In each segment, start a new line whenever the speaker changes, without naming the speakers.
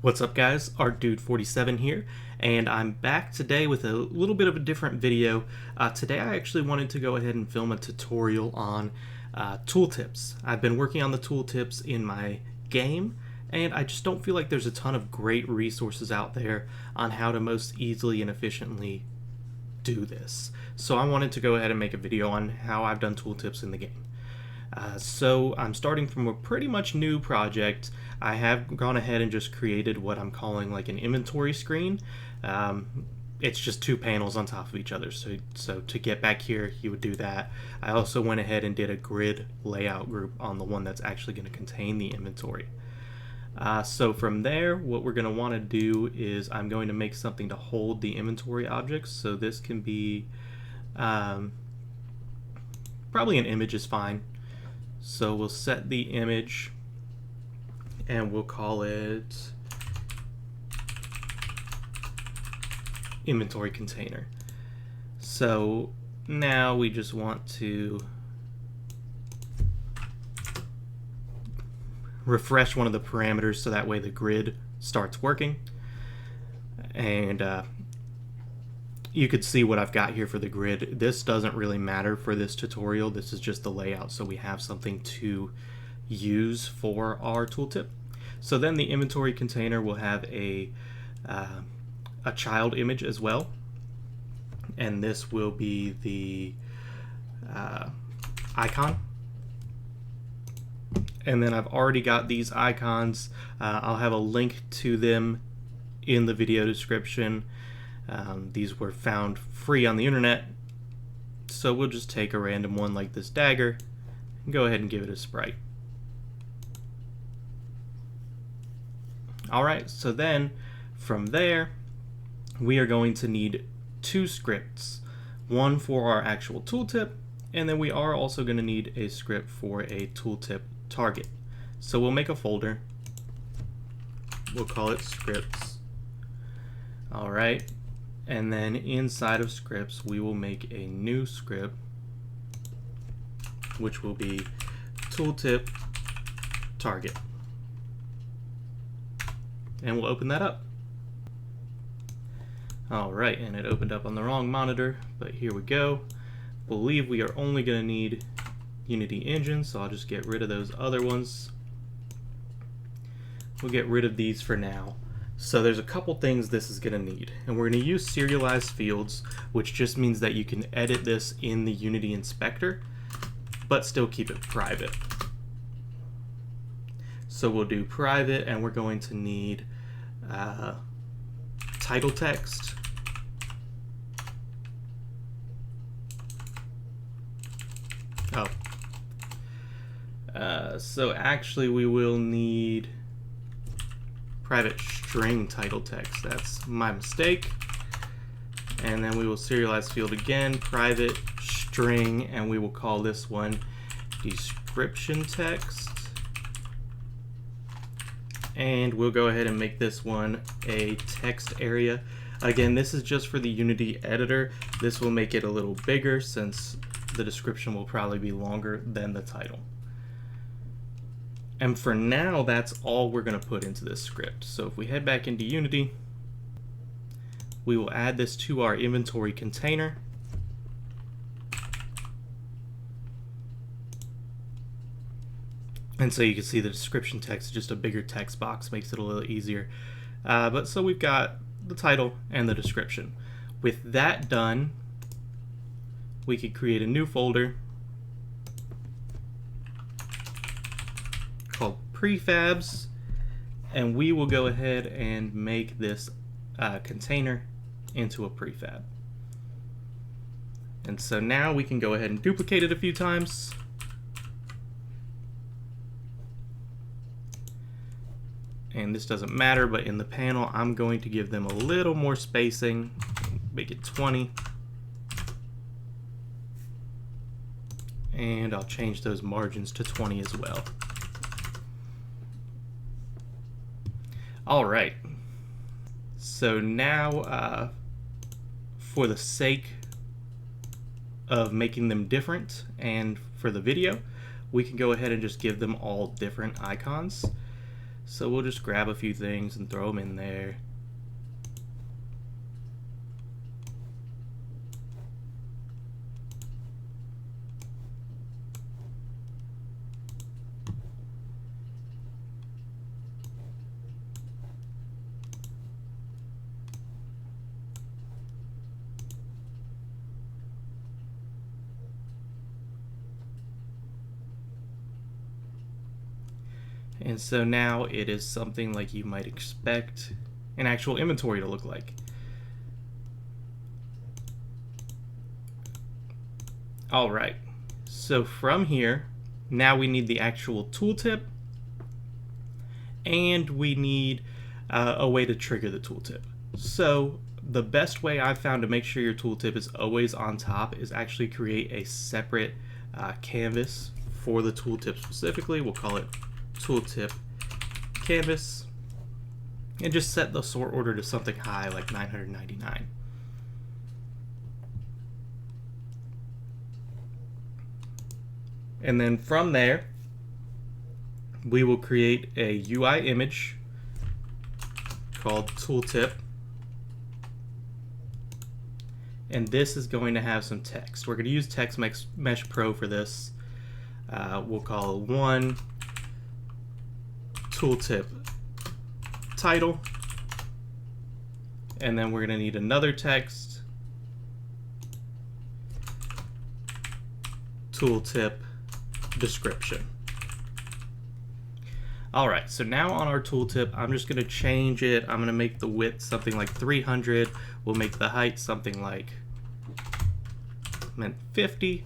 What's up guys, ArtDude47 here, and I'm back today with a little bit of a different video. Today I actually wanted to go ahead and film a tutorial on tooltips. I've been working on the tooltips in my game, and I just don't feel like there's a ton of great resources out there on how to most easily and efficiently do this. So I wanted to go ahead and make a video on how I've done tooltips in the game. So I'm starting from a pretty much new project. I have gone ahead and just created what I'm calling like an inventory screen. It's just two panels on top of each other. So to get back here, you would do that. I also went ahead and did a grid layout group on the one that's actually going to contain the inventory. So from there, what we're going to want to do is I'm going to make something to hold the inventory objects. So this can be probably an image is fine. So we'll set the image and we'll call it inventory container. So now we just want to refresh one of the parameters so that way the grid starts working. And you could see what I've got here for the grid. This doesn't really matter for this tutorial. This is just the layout so we have something to use for our tooltip. So then the inventory container will have a child image as well. And this will be the icon. And then I've already got these icons. I'll have a link to them in the video description. These were found free on the internet, so we'll just take a random one like this dagger and go ahead and give it a sprite. Alright, so then from there we are going to need two scripts, one for our actual tooltip, and then we are also going to need a script for a tooltip target. So we'll make a folder, we'll call it scripts. Alright, and then inside of scripts we will make a new script which will be tooltip target, and we'll open that up. Alright, and it opened up on the wrong monitor, but here we go. Believe we are only going to need Unity Engine, so I'll just get rid of those other ones. We'll get rid of these for now. So there's a couple things this is going to need, and we're going to use serialized fields, which just means that you can edit this in the Unity inspector but still keep it private. So we'll do private, and we're going to need title text, so actually we will need private string title text. That's my mistake. And then we will serialize field again, private string, and we will call this one description text. And we'll go ahead and make this one a text area. Again, this is just for the Unity editor. This will make it a little bigger since the description will probably be longer than the title. And for now, that's all we're going to put into this script. So if we head back into Unity, we will add this to our inventory container. And so you can see the description text, just a bigger text box makes it a little easier. But so we've got the title and the description. With that done, we could create a new folder called prefabs, and we will go ahead and make this container into a prefab. And so now we can go ahead and duplicate it a few times. And this doesn't matter, but in the panel I'm going to give them a little more spacing, make it 20. And I'll change those margins to 20 as well. Alright, so now for the sake of making them different and for the video, we can go ahead and just give them all different icons. So we'll just grab a few things and throw them in there. And so now it is something like you might expect an actual inventory to look like. All right, so from here, now we need the actual tooltip, and we need a way to trigger the tooltip. So the best way I've found to make sure your tooltip is always on top is actually create a separate canvas for the tooltip specifically. We'll call it tooltip canvas, and just set the sort order to something high like 999. And then from there, we will create a UI image called tooltip, and this is going to have some text. We're going to use Text Mesh Pro for this. We'll call it one tooltip title, and then we're going to need another text, tooltip description. Alright, so now on our tooltip, I'm just going to change it. I'm going to make the width something like 300. We'll make the height something like 50.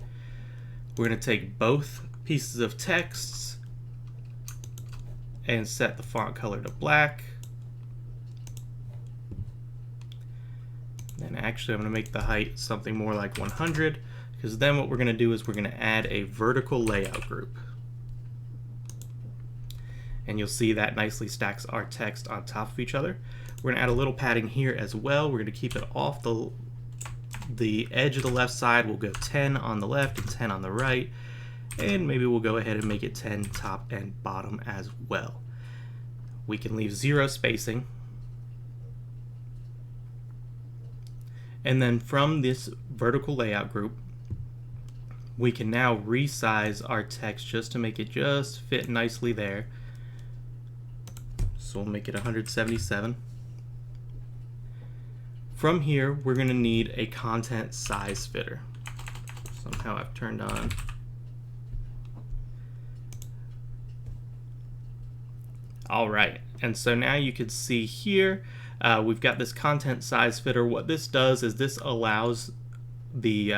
We're going to take both pieces of text and set the font color to black. And actually I'm going to make the height something more like 100, because then what we're going to do is we're going to add a vertical layout group. And you'll see that nicely stacks our text on top of each other. We're going to add a little padding here as well. We're going to keep it off the edge of the left side. We'll go 10 on the left and 10 on the right. And maybe we'll go ahead and make it 10 top and bottom as well. We can leave 0 spacing. And then from this vertical layout group, we can now resize our text just to make it just fit nicely there. So we'll make it 177. From here, we're going to need a content size fitter. Somehow I've turned on. All right, and so now you can see here, we've got this content size fitter. What this does is this allows the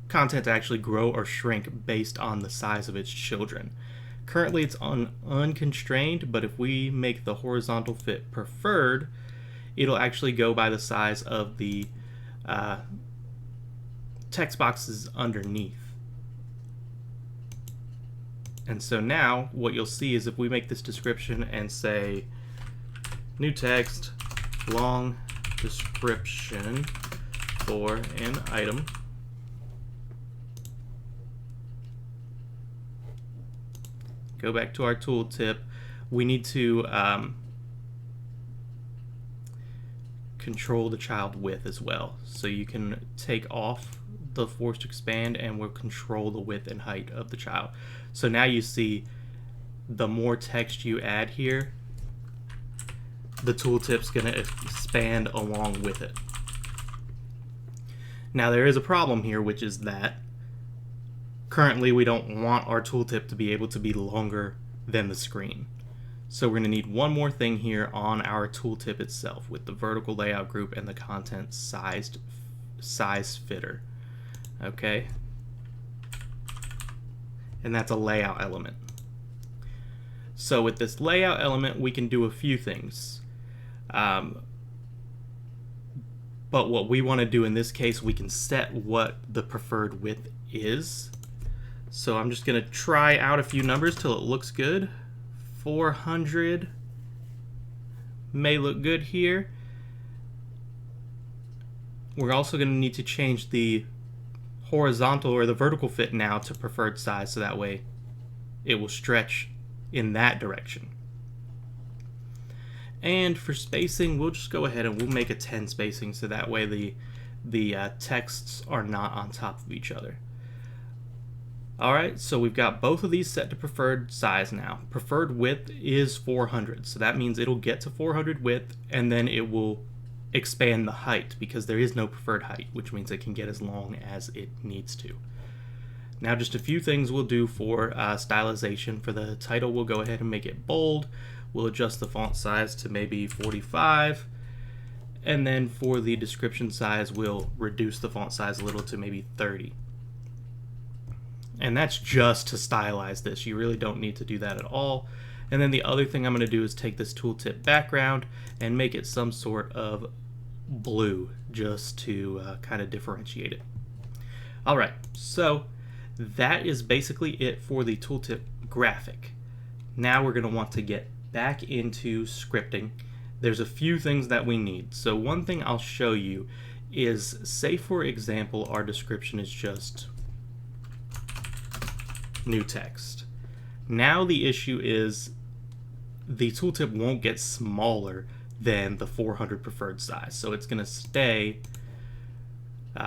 content to actually grow or shrink based on the size of its children. Currently it's on unconstrained, but if we make the horizontal fit preferred, it'll actually go by the size of the text boxes underneath. And so now what you'll see is if we make this description and say new text, long description for an item, go back to our tooltip, we need to control the child width as well. So you can take off the forced expand and we'll control the width and height of the child. So now you see the more text you add here, the tooltip's going to expand along with it. Now there is a problem here, which is that currently we don't want our tooltip to be able to be longer than the screen. So we're going to need one more thing here on our tooltip itself with the vertical layout group and the content size fitter. Okay, and that's a layout element. So with this layout element we can do a few things, but what we want to do in this case, we can set what the preferred width is. So I'm just going to try out a few numbers till it looks good. 400 may look good here. We're also going to need to change the horizontal or the vertical fit now to preferred size, so that way it will stretch in that direction. And for spacing, we'll just go ahead and we'll make a 10 spacing so that way the texts are not on top of each other. Alright, so we've got both of these set to preferred size now. Preferred width is 400, so that means it'll get to 400 width and then it will expand the height because there is no preferred height, which means it can get as long as it needs to. Now just a few things we'll do for stylization. For the title, we'll go ahead and make it bold. We'll adjust the font size to maybe 45. And then for the description size, we'll reduce the font size a little to maybe 30. And that's just to stylize this. You really don't need to do that at all. And then the other thing I'm going to do is take this tooltip background and make it some sort of blue just to kind of differentiate it. All right, so that is basically it for the tooltip graphic. Now we're going to want to get back into scripting. There's a few things that we need. So one thing I'll show you is, say for example, our description is just new text. Now the issue is the tooltip won't get smaller than the 400 preferred size. So it's going to stay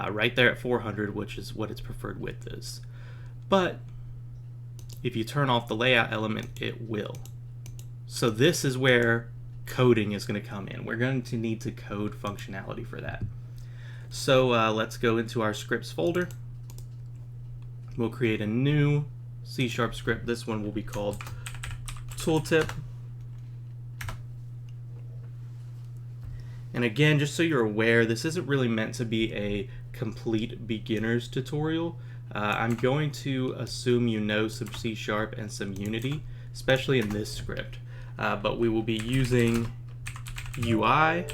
right there at 400, which is what its preferred width is. But if you turn off the layout element, it will. So this is where coding is going to come in. We're going to need to code functionality for that. So let's go into our scripts folder. We'll create a new C# script. This one will be called Tooltip. And again, just so you're aware, this isn't really meant to be a complete beginner's tutorial. I'm going to assume you know some C# and some Unity, especially in this script. But we will be using UI,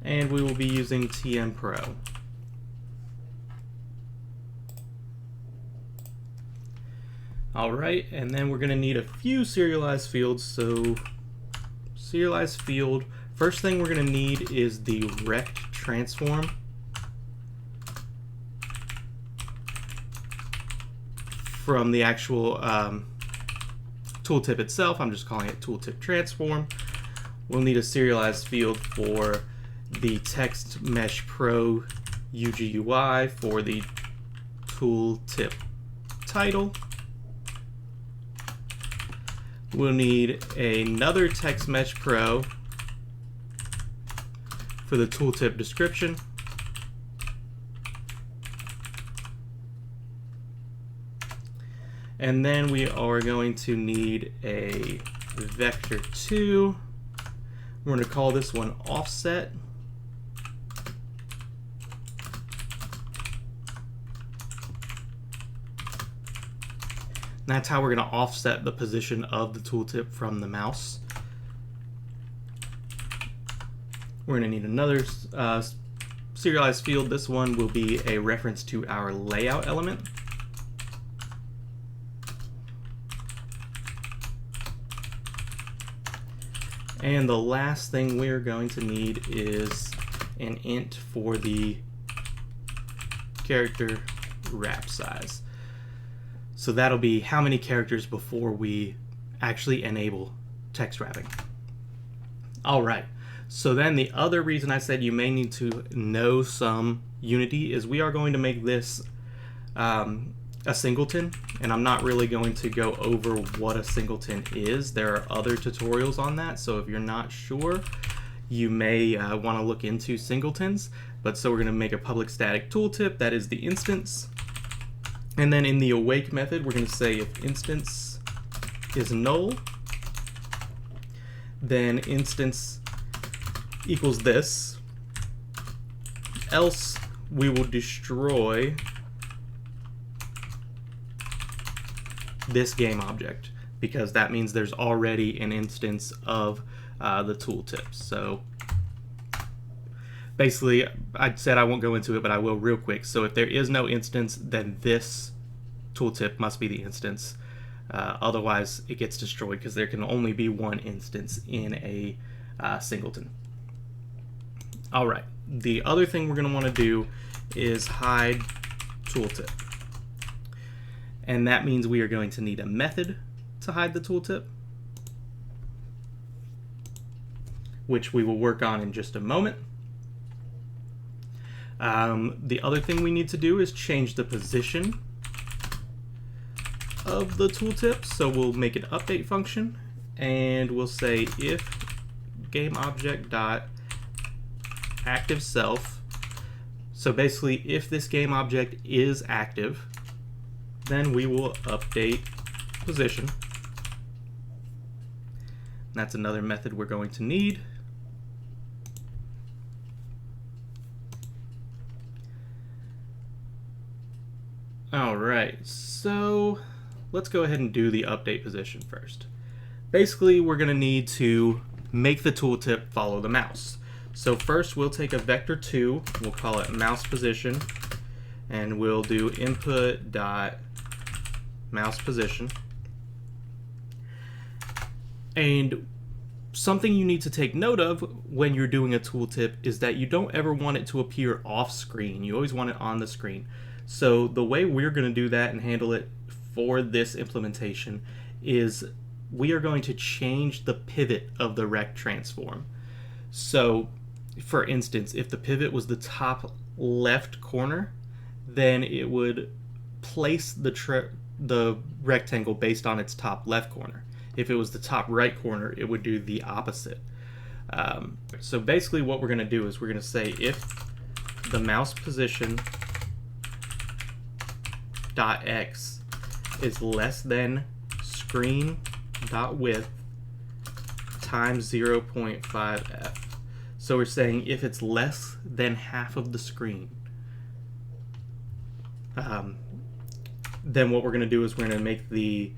and we will be using TM Pro. Alright, and then we're going to need a few serialized fields. So serialized field, first thing we're going to need is the rect transform. From the actual tooltip itself, I'm just calling it tooltip transform. We'll need a serialized field for the text mesh pro UGUI for the tooltip title. We'll need another text mesh pro for the tooltip description. And then we are going to need a vector2. We're going to call this one offset. And that's how we're going to offset the position of the tooltip from the mouse. We're going to need another serialized field. This one will be a reference to our layout element. And the last thing we're going to need is an int for the character wrap size. So that'll be how many characters before we actually enable text wrapping. All right, so then the other reason I said you may need to know some Unity is we are going to make this a singleton, and I'm not really going to go over what a singleton is. There are other tutorials on that, so if you're not sure, you may want to look into singletons. But so we're going to make a public static tooltip, that is the instance. And then in the awake method, we're going to say if instance is null, then instance equals this, else we will destroy this game object, because that means there's already an instance of the tooltip. So basically, I said I won't go into it, but I will real quick. So if there is no instance, then this tooltip must be the instance. Otherwise, it gets destroyed because there can only be one instance in a singleton. All right, the other thing we're going to want to do is hide tooltip. And that means we are going to need a method to hide the tooltip. which we will work on in just a moment. The other thing we need to do is change the position of the tooltip. So we'll make an update function, and we'll say if GameObject.ActiveSelf. So basically, if this game object is active, then we will update position. That's another method we're going to need. All right, so let's go ahead and do the update position first. Basically, we're going to need to make the tooltip follow the mouse. So first we'll take a vector2, we'll call it mouse position, and we'll do input dot mouse position. And something you need to take note of when you're doing a tooltip is that you don't ever want it to appear off screen. You always want it on the screen. So the way we're going to do that and handle it for this implementation is we are going to change the pivot of the rect transform. So for instance, if the pivot was the top left corner, then it would place the rectangle based on its top left corner. If it was the top right corner, it would do the opposite. So basically what we're going to do is we're going to say if the mouse position dot x is less than screen dot width times 0.5f. So we're saying if it's less than half of the screen, then what we're going to do is we're going to make the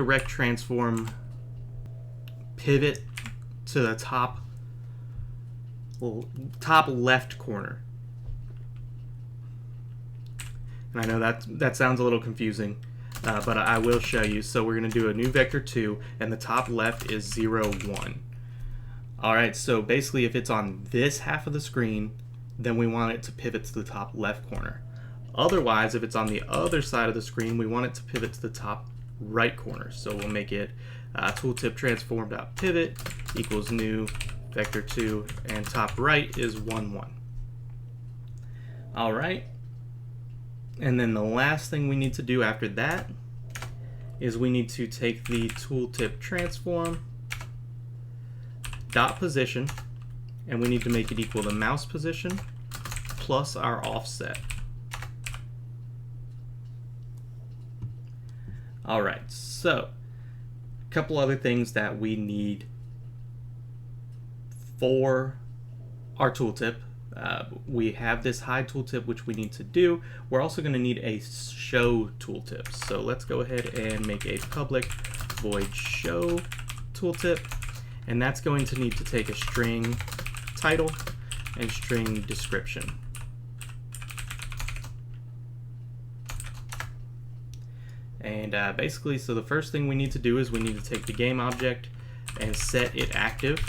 rect transform pivot to the top left corner. And I know that sounds a little confusing, but I will show you. So we're going to do a new vector2, and the top left is 0, 1. Alright, so basically if it's on this half of the screen, then we want it to pivot to the top left corner. Otherwise, if it's on the other side of the screen, we want it to pivot to the top right corner. So we'll make it tooltip transform.pivot equals new vector2, and top right is 1, 1. Alright, and then the last thing we need to do after that is we need to take the tooltip transform dot position, and we need to make it equal to mouse position plus our offset. Alright, so a couple other things that we need for our tooltip. We have this hide tooltip, which we need to do. We're also going to need a show tooltip. So let's go ahead and make a public void show tooltip. And that's going to need to take a string title and string description. And basically, so the first thing we need to do is we need to take the game object and set it active.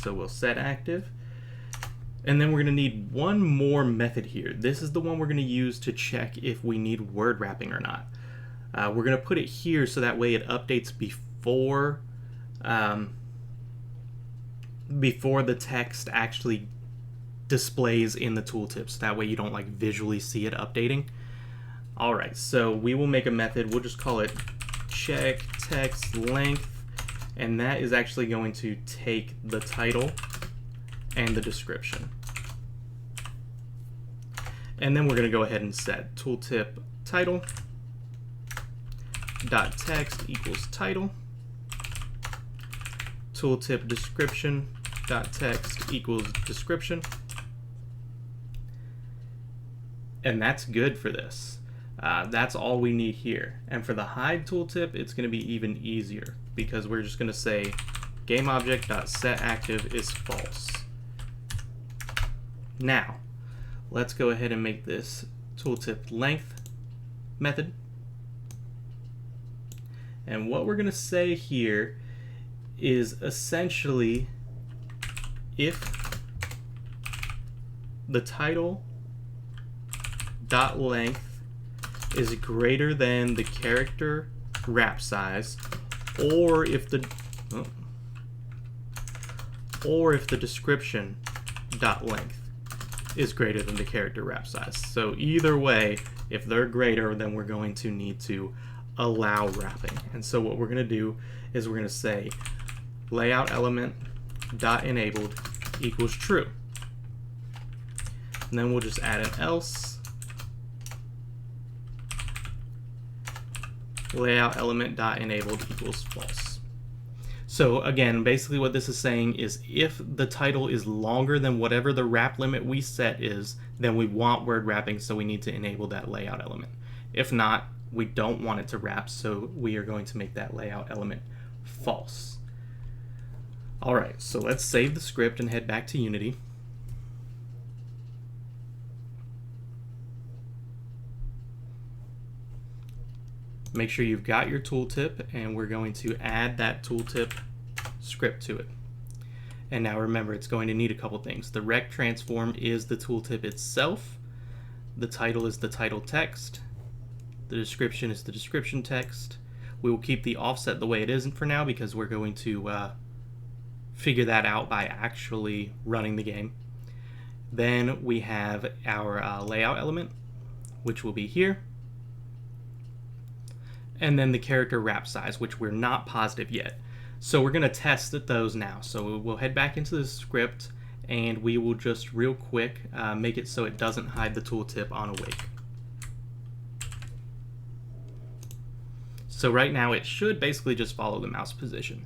So we'll set active. And then we're going to need one more method here. This is the one we're going to use to check if we need word wrapping or not. We're going to put it here so that way it updates before the text actually displays in the tooltip, so that way you don't like visually see it updating. Alright, so we will make a method, we'll just call it check text length, and that is actually going to take the title and the description. And then we're going to go ahead and set tooltip title dot text equals title, tooltip description dot text equals description, and that's good for this. That's all we need here. And for the hide tooltip, it's going to be even easier because we're just going to say GameObject.setActive is false. Now, let's go ahead and make this tooltip length method. And what we're going to say here is essentially if the title dot length is greater than the character wrap size, or if the or if the description dot length is greater than the character wrap size. So either way, if they're greater, then we're going to need to allow wrapping. And so what we're going to do is we're going to say layout element dot enabled equals true. And then we'll just add an else. Layout element dot enabled equals false. So again, basically what this is saying is if the title is longer than whatever the wrap limit we set is, then we want word wrapping, so we need to enable that layout element. If not, we don't want it to wrap, so we are going to make that layout element false. Alright, so let's save the script and head back to Unity. Make sure you've got your tooltip, and we're going to add that tooltip script to it. And now remember, it's going to need a couple things. The rect transform is the tooltip itself. The title is the title text. The description is the description text. We will keep the offset the way it is for now because we're going to figure that out by actually running the game. Then we have our layout element, which will be here. And then the character wrap size, which we're not positive yet. So we're going to test those now. So we'll head back into the script, and we will just real quick make it so it doesn't hide the tooltip on awake. So right now it should basically just follow the mouse position,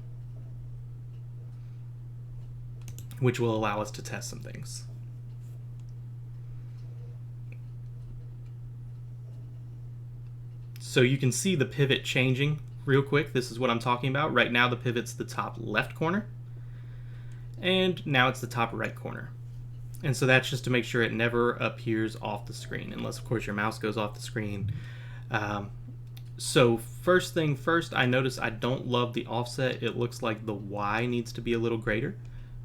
which will allow us to test some things. So you can see the pivot changing real quick. This is what I'm talking about. Right now the pivot's the top left corner, and now it's the top right corner. And so that's just to make sure it never appears off the screen, unless of course your mouse goes off the screen. So first thing first, I notice I don't love the offset. It looks like the Y needs to be a little greater.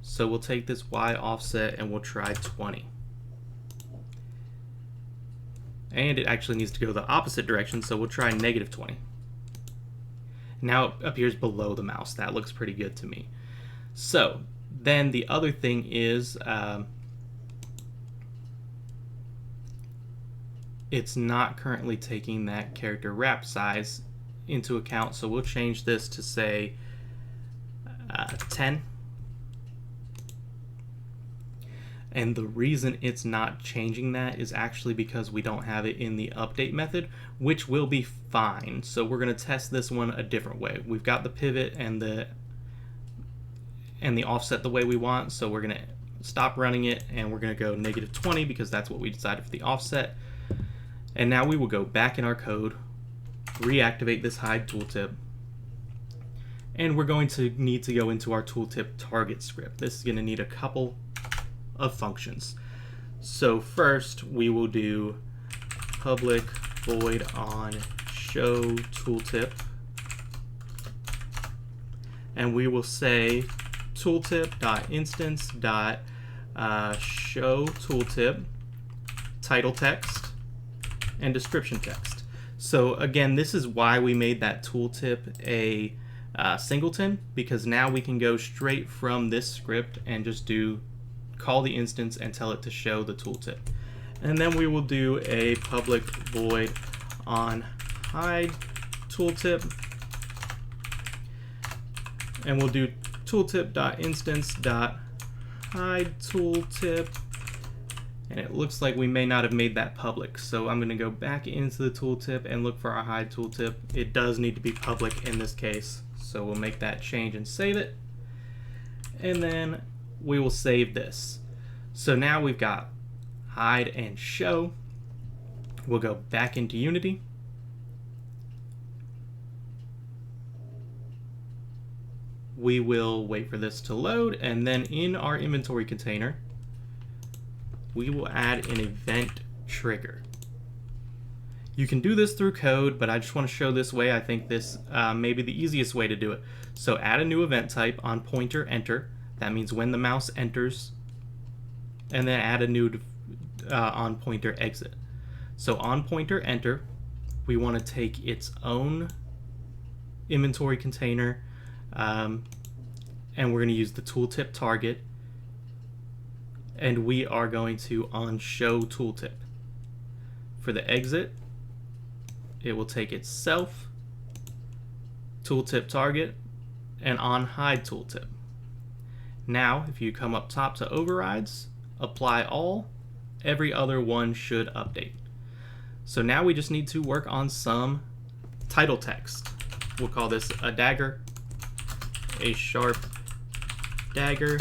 So we'll take this Y offset and we'll try 20. And it actually needs to go the opposite direction, so we'll try -20. Now it appears below the mouse. That looks pretty good to me. So then the other thing is it's not currently taking that character wrap size into account, so we'll change this to say 10. And the reason it's not changing that is actually because we don't have it in the update method, which will be fine. So we're going to test this one a different way. We've got the pivot and the offset the way we want, so we're going to stop running it and we're going to go -20 because that's what we decided for the offset. And now we will go back in our code, reactivate this hide tooltip, and we're going to need to go into our tooltip target script. This is going to need a couple of functions. So first we will do public void on show tooltip, and we will say tooltip.instance.show tooltip title text and description text. So again, this is why we made that tooltip a singleton, because now we can go straight from this script and just call the instance and tell it to show the tooltip. And then we will do a public void on hide tooltip, and we'll do tooltip.instance.hide tooltip, and it looks like we may not have made that public, so I'm going to go back into the tooltip and look for our hide tooltip. It does need to be public in this case, so we'll make that change and save it, and then we will save this. So now we've got hide and show. We'll go back into Unity. We will wait for this to load, and then in our inventory container we will add an event trigger. You can do this through code, but I just want to show this way. I think this may be the easiest way to do it. So add a new event type on pointer enter. That means when the mouse enters, and then add a new on pointer exit. So on pointer enter, we want to take its own inventory container, and and we're going to use the tooltip target, and we are going to on show tooltip. For the exit, it will take itself, tooltip target, and on hide tooltip. Now, if you come up top to overrides, apply all, every other one should update. So now we just need to work on some title text. We'll call this a dagger, a sharp dagger,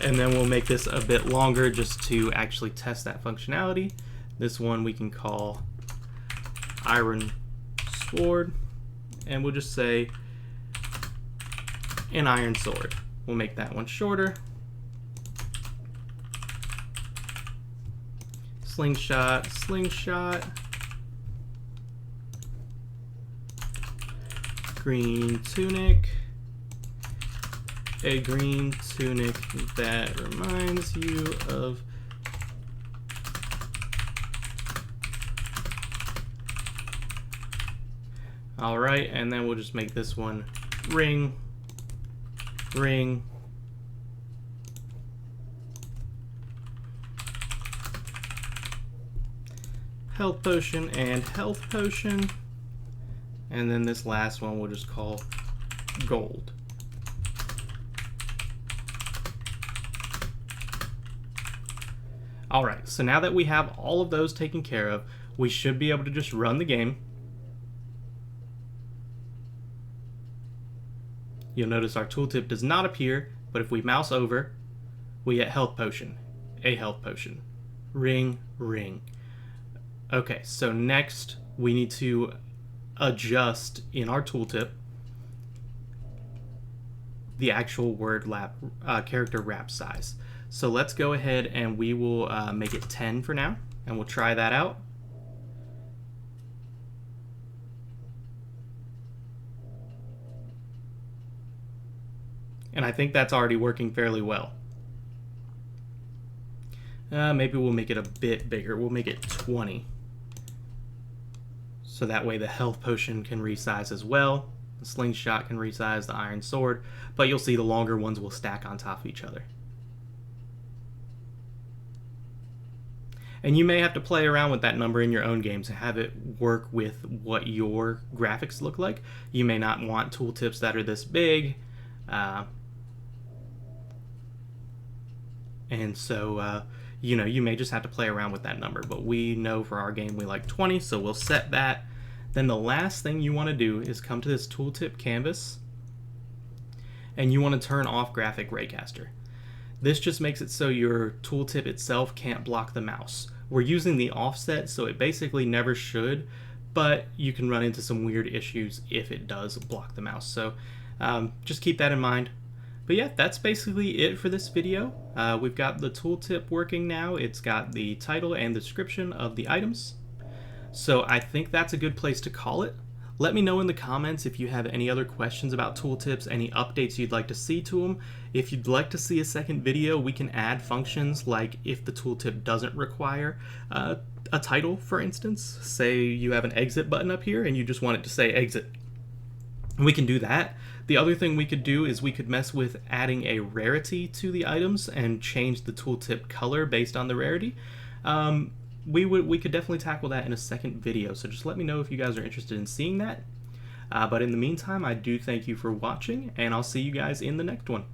and then we'll make this a bit longer just to actually test that functionality. This one we can call iron sword, and we'll just say an iron sword. We'll make that one shorter. Slingshot, slingshot. Green tunic. A green tunic that reminds you of alright, and then we'll just make this one ring, ring, health potion, and health potion, and then this last one we'll just call gold. Alright, so now that we have all of those taken care of, we should be able to just run the game. You'll notice our tooltip does not appear, but if we mouse over, we get health potion, a health potion, ring, ring. Okay, so next we need to adjust in our tooltip the actual word character wrap size. So let's go ahead and we will make it 10 for now, and we'll try that out. And I think that's already working fairly well. Maybe we'll make it a bit bigger. We'll make it 20. So that way the health potion can resize as well. The slingshot can resize, the iron sword. But you'll see the longer ones will stack on top of each other. And you may have to play around with that number in your own games and have it work with what your graphics look like. You may not want tooltips that are this big. And so, you know, you may just have to play around with that number. But we know for our game we like 20, so we'll set that. Then the last thing you want to do is come to this tooltip canvas, and you want to turn off graphic raycaster. This just makes it so your tooltip itself can't block the mouse. We're using the offset, so it basically never should, but you can run into some weird issues if it does block the mouse. So just keep that in mind. But yeah, that's basically it for this video. We've got the tooltip working now. It's got the title and description of the items. So I think that's a good place to call it. Let me know in the comments if you have any other questions about tooltips, any updates you'd like to see to them. If you'd like to see a second video, we can add functions like if the tooltip doesn't require a title, for instance. Say you have an exit button up here and you just want it to say exit. We can do that. The other thing we could do is we could mess with adding a rarity to the items and change the tooltip color based on the rarity. We could definitely tackle that in a second video, so just let me know if you guys are interested in seeing that. But in the meantime, I do thank you for watching, and I'll see you guys in the next one.